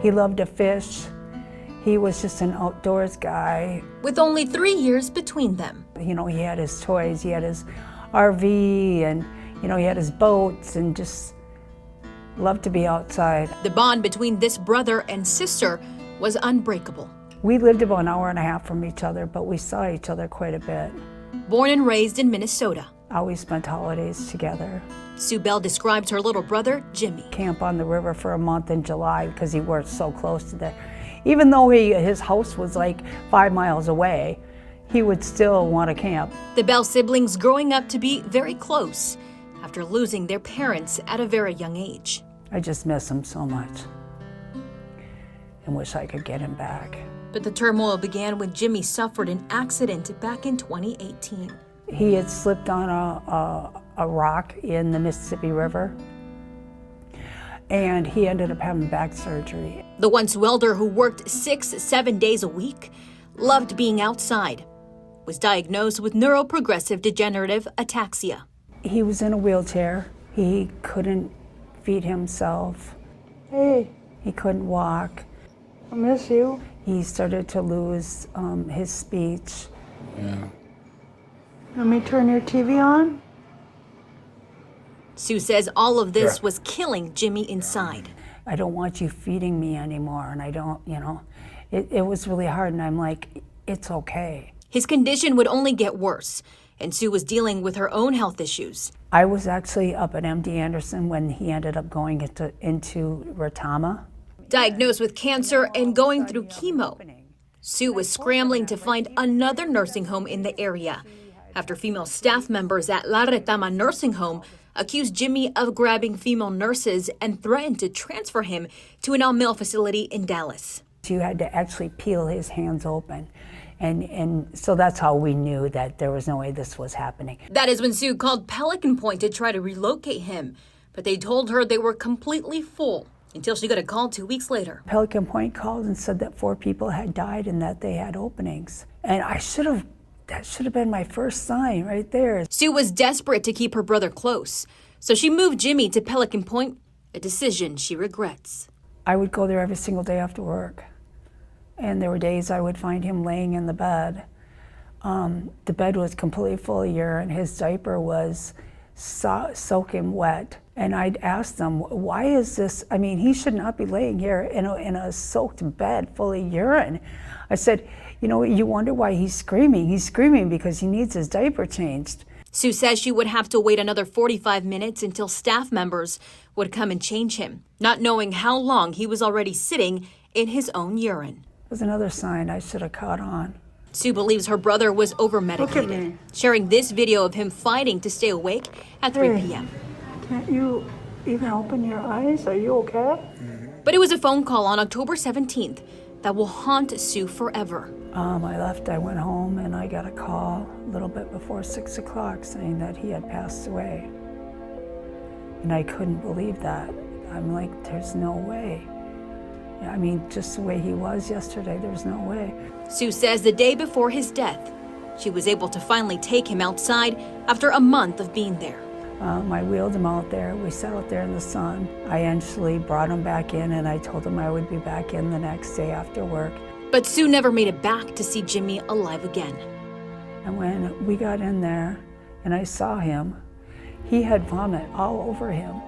He loved to fish. He was just an outdoors guy. With only 3 years between them. You know, he had his toys, he had his RV, and, you know, he had his boats, and just loved to be outside. The bond between this brother and sister was unbreakable. We lived about an hour and a half from each other, but we saw each other quite a bit. Born and raised in Minnesota, Always spent holidays together. Sue Bell describes her little brother, Jimmy. Camp on the river for a month in July because he worked so close to there. Even though his house was like 5 miles away, he would still want to camp. The Bell siblings growing up to be very close after losing their parents at a very young age. I just miss him so much and wish I could get him back. But the turmoil began when Jimmy suffered an accident back in 2018. He had slipped on a rock in the Mississippi River, and he ended up having back surgery. The once welder who worked 6-7 days a week, loved being outside, was diagnosed with neuroprogressive degenerative ataxia. He was in a wheelchair. He couldn't feed himself. Hey, He couldn't walk. I miss you. He started to lose his speech. Yeah. Let me turn your TV on? Sue says all of this was killing Jimmy inside. I don't want you feeding me anymore, and I don't, you know, it was really hard, and I'm like, it's okay. His condition would only get worse, and Sue was dealing with her own health issues. I was actually up at MD Anderson when he ended up going into Retama. Diagnosed with cancer and going through chemo, Sue was scrambling to find another nursing home in the area after female staff members at La Retama nursing home accused Jimmy of grabbing female nurses and threatened to transfer him to an all-male facility in Dallas. You had to actually peel his hands open. And so that's how we knew that there was no way this was happening. That is when Sue called Pelican Pointe to try to relocate him, but they told her they were completely full until she got a call 2 weeks later. Pelican Pointe called and said that 4 people had died and that they had openings. And that should have been my first sign right there. Sue was desperate to keep her brother close, so she moved Jimmy to Pelican Pointe, a decision she regrets. I would go there every single day after work. And there were days I would find him laying in the bed. The bed was completely full of urine. His diaper was soaking wet. And I'd ask them, why is this? I mean, he should not be laying here in a soaked bed full of urine. I said, you know, you wonder why he's screaming. He's screaming because he needs his diaper changed. Sue says she would have to wait another 45 minutes until staff members would come and change him, not knowing how long he was already sitting in his own urine. It was another sign I should have caught on. Sue believes her brother was over-medicated, sharing this video of him fighting to stay awake at 3 p.m. Can't you even open your eyes? Are you okay? But it was a phone call on October 17th that will haunt Sue forever. I went home, and I got a call a little bit before 6 o'clock saying that he had passed away. And I couldn't believe that. I'm like, there's no way. I mean, just the way he was yesterday, there's no way. Sue says the day before his death, she was able to finally take him outside after a month of being there. I wheeled him out there. We sat out there in the sun. I eventually brought him back in, and I told him I would be back in the next day after work. But Sue never made it back to see Jimmy alive again. And when we got in there and I saw him, he had vomit all over him.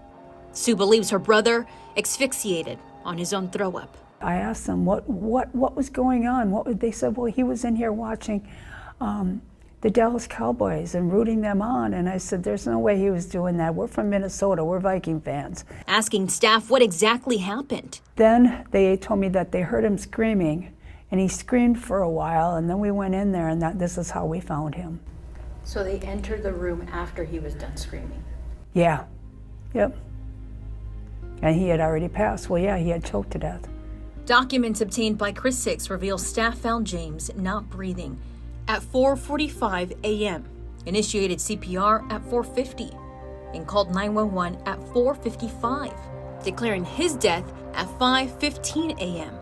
Sue believes her brother asphyxiated on his own throw up. I asked them what was going on. They said, well, he was in here watching the Dallas Cowboys and rooting them on. And I said, there's no way he was doing that. We're from Minnesota. We're Viking fans. Asking staff what exactly happened. Then they told me that they heard him screaming, and he screamed for a while, and then we went in there, and this is how we found him. So they entered the room after he was done screaming? Yeah. Yep. And he had already passed. Well, yeah, he had choked to death. Documents obtained by Chris Six reveal staff found James not breathing at 4:45 a.m., initiated CPR at 4:50, and called 911 at 4:55, declaring his death at 5:15 a.m.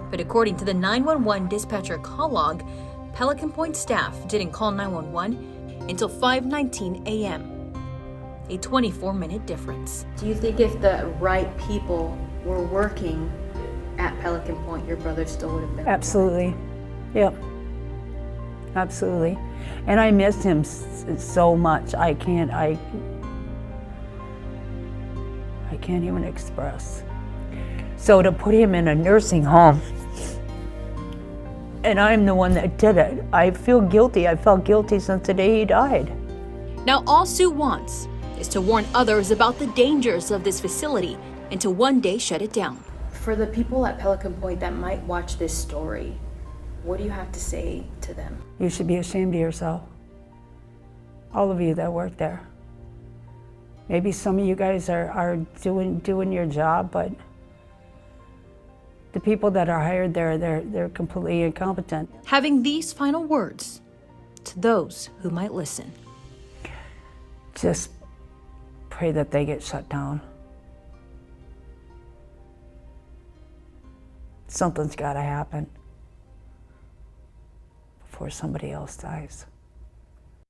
But according to the 911 dispatcher call log, Pelican Pointe staff didn't call 911 until 5:19 a.m., a 24-minute difference. Do you think if the right people were working at Pelican Point, your brother still would have been. Absolutely. Yep. Absolutely. And I miss him so much. I can't even express. So to put him in a nursing home, and I'm the one that did it, I feel guilty. I felt guilty since the day he died. Now, all Sue wants is to warn others about the dangers of this facility and to one day shut it down. For the people at Pelican Point that might watch this story, what do you have to say to them? You should be ashamed of yourself. All of you that work there. Maybe some of you guys are doing your job, but the people that are hired there, they're completely incompetent. Having these final words to those who might listen. Just pray that they get shut down. Something's got to happen before somebody else dies.